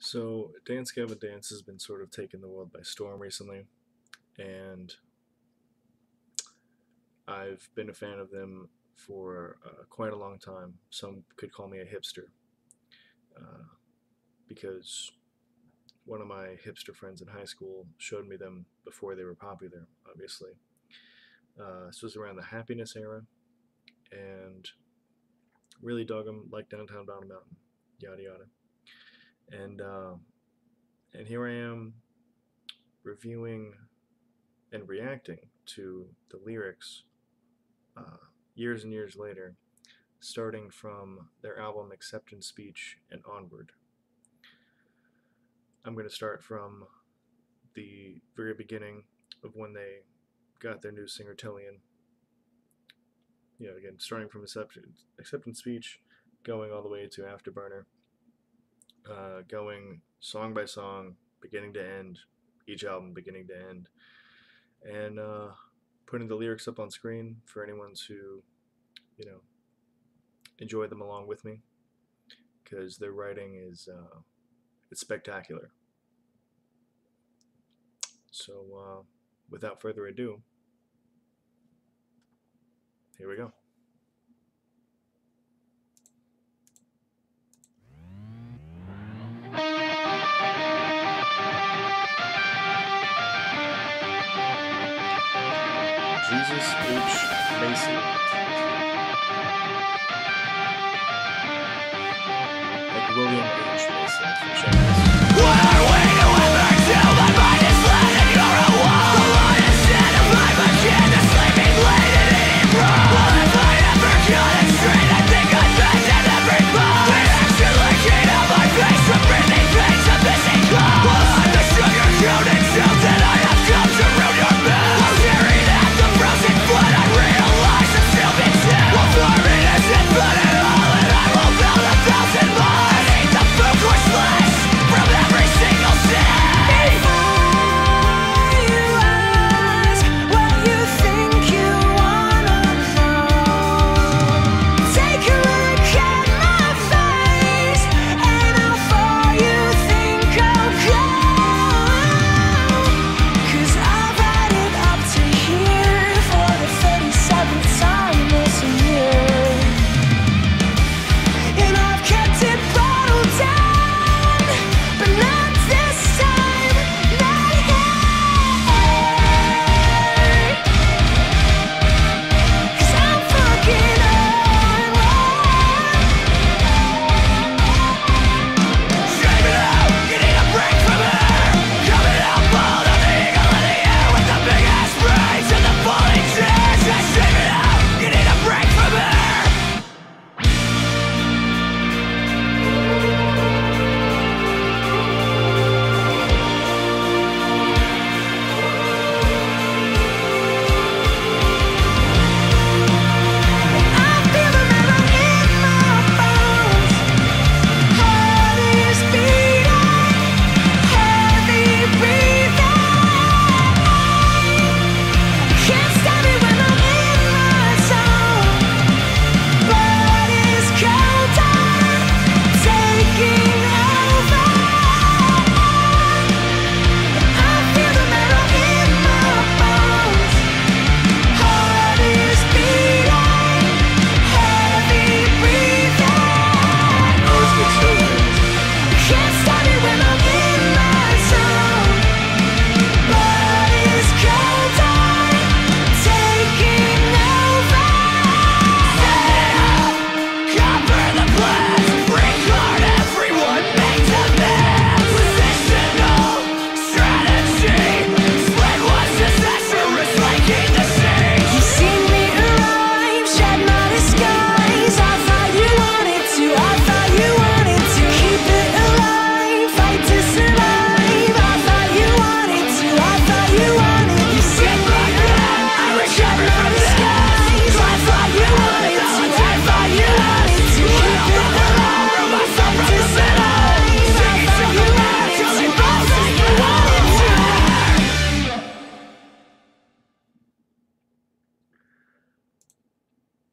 So, Dance Gavin Dance has been sort of taking the world by storm recently, and I've been a fan of them for quite a long time. Some could call me a hipster uh, because one of my hipster friends in high school showed me them before they were popular, obviously. This was around the Happiness era, and really dug them like Downtown Bottom Mountain, yada yada. And here I am reviewing and reacting to the lyrics uh, years and years later, starting from their album Acceptance Speech and onward. I'm going to start from the very beginning of when they got their new singer Tillian. Again, starting from Acceptance Speech, going all the way to Afterburner, going song by song, beginning to end, each album beginning to end, and putting the lyrics up on screen for anyone to, enjoy them along with me, because their writing is it's spectacular. So, without further ado, here we go. Jesus H. Macy. Like William H. Macy from Shadows. What are we to ever do? My mind is led and you're a wall. The light is set of my machine, the sleeping late and eating raw. Well, if I ever got it straight, I think I'd bend at every bone. The action leaking out my face from breathing veins of missing clothes. Well, I'm the sugar-coated soup that I have come to ruin your mouth. I'm staring at the frozen blood, I realize I'm still being dead. Well, farming isn't fun at all, and I will build 1,000 more. And eat the food courseless from every single day. Before you ask what you think you wanna know, take a look at my face, and how far you think I'll go. 'Cause I've had it up to here for the 37th time this year, and I've kept it bottled down, but not this time, not here. 'Cause I'm fucking unwind. Shame it out, you need a break from her. Coming out bold on the eagle in the air with the big ass brains and the falling chairs. Yeah, shame it out, you need a break from her. I feel the metal in my bones. Heart is beating, heavy breathing. Can't stop it when I'm in my zone. Blood is cold on, taking over. I feel the metal in my bones. Heart is beating, heavy breathing. Always gets so good. Can't stop it when I'm in my zone. Blood is cold on, taking over. Cover the blast, record everyone, make the mess. Positional strategy, split was disastrous, flanking the siege. You see me arrive, shed my disguise. I thought you wanted to, I thought you wanted to keep it alive, fight to survive. I thought you wanted to, I thought you wanted to Sit back then, I recovered from this. I thought you wanted to, I thought you wanted to keep it alive, Throw myself from to the middle. survive. I Singing thought you to wanted till to, it I falls thought in you your wanted to.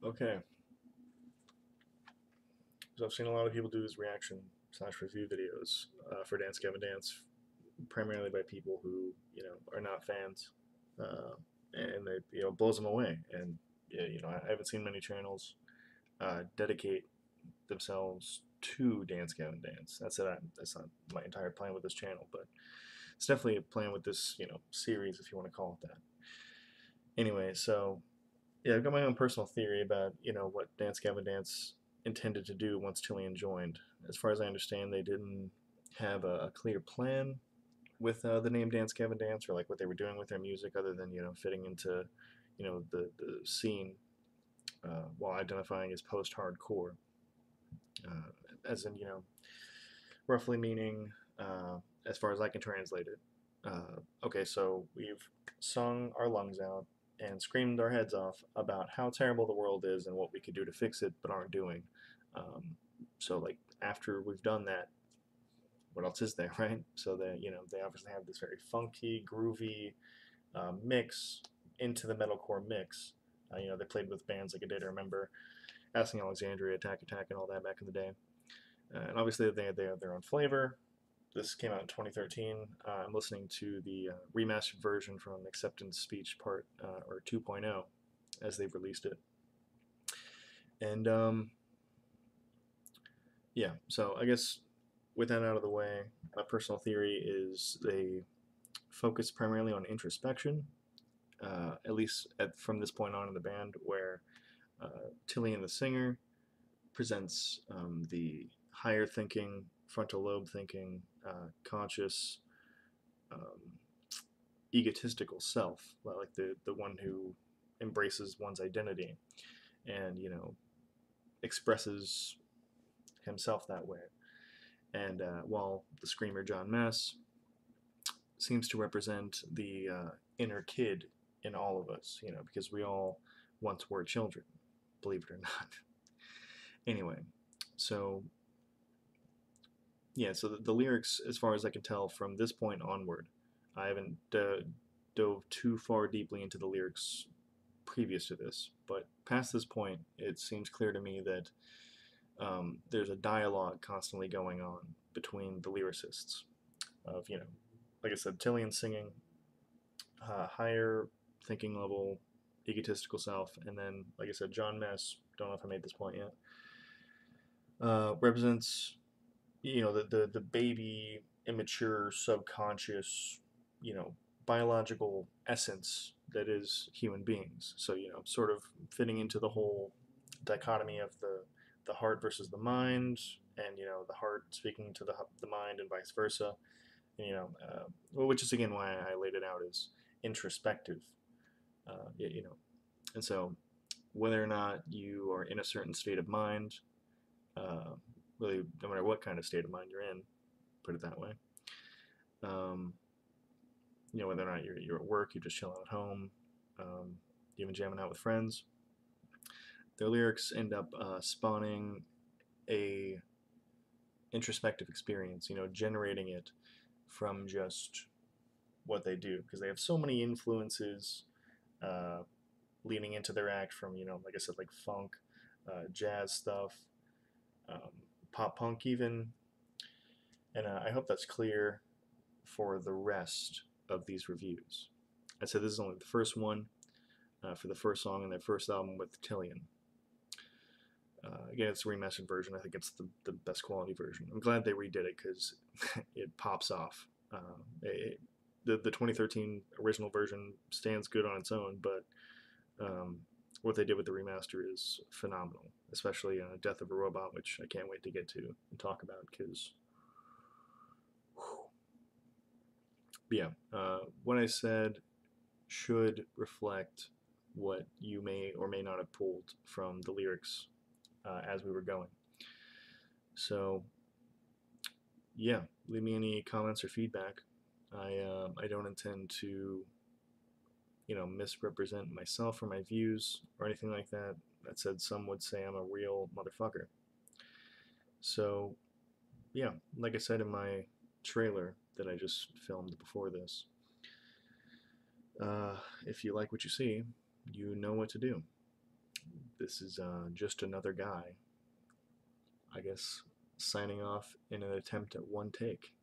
Okay. So So I've seen a lot of people do these reaction slash review videos for Dance Gavin Dance, primarily by people who are not fans, and it blows them away. And yeah, I haven't seen many channels dedicate themselves to Dance Gavin Dance. That's not my entire plan with this channel, but it's definitely a plan with this series, if you want to call it that. Anyway, so yeah, I've got my own personal theory about what Dance Gavin Dance intended to do once Tillian joined. As far as I understand, they didn't have a clear plan with the name Dance Gavin Dance, or like what they were doing with their music, other than fitting into the scene while identifying as post-hardcore, as in roughly meaning, as far as I can translate it. Okay, so we've sung our lungs out and screamed our heads off about how terrible the world is and what we could do to fix it, but aren't doing. So like after we've done that, what else is there, right? So that they obviously have this very funky, groovy mix into the metalcore mix. They played with bands like A Day to Remember, Asking Alexandria, Attack Attack, and all that back in the day. And obviously they have their own flavor. This came out in 2013. I'm listening to the remastered version from Acceptance Speech Part or 2.0 as they've released it. And yeah, so I guess with that out of the way, my personal theory is they focus primarily on introspection, at least from this point on in the band, where Tillian, the singer, presents the higher thinking, frontal lobe thinking, conscious, um, egotistical self, like the one who embraces one's identity and expresses himself that way. And while the screamer John Mess seems to represent the inner kid in all of us, because we all once were children, believe it or not. Anyway, so yeah, so the lyrics, as far as I can tell from this point onward, I haven't dove too far deeply into the lyrics previous to this, but past this point, it seems clear to me that there's a dialogue constantly going on between the lyricists of, like I said, Tillian singing, higher thinking level, egotistical self, and then, like I said, John Mess, don't know if I made this point yet, represents the baby, immature, subconscious, biological essence that is human beings. So sort of fitting into the whole dichotomy of the heart versus the mind, and the heart speaking to the mind and vice versa. And, which is again why I laid it out as introspective. And so whether or not you are in a certain state of mind, really no matter what kind of state of mind you're in, put it that way. Whether or not you're at work, you're just chilling at home, even jamming out with friends, their lyrics end up spawning a introspective experience, generating it from just what they do, because they have so many influences leaning into their act from, like I said, like funk, jazz stuff, pop punk even, and I hope that's clear for the rest of these reviews. I said this is only the first one for the first song in their first album with Tillian. Again, it's a remastered version. I think it's the best quality version. I'm glad they redid it because it pops off. The 2013 original version stands good on its own, but what they did with the remaster is phenomenal, especially Death of a Robot, which I can't wait to get to and talk about because, yeah, what I said should reflect what you may or may not have pulled from the lyrics as we were going. So, yeah, leave me any comments or feedback. I don't intend to misrepresent myself or my views or anything like that. That said, some would say I'm a real motherfucker. So, yeah, like I said in my trailer that I just filmed before this, if you like what you see, you know what to do. This is just another guy. I guess signing off in an attempt at one take.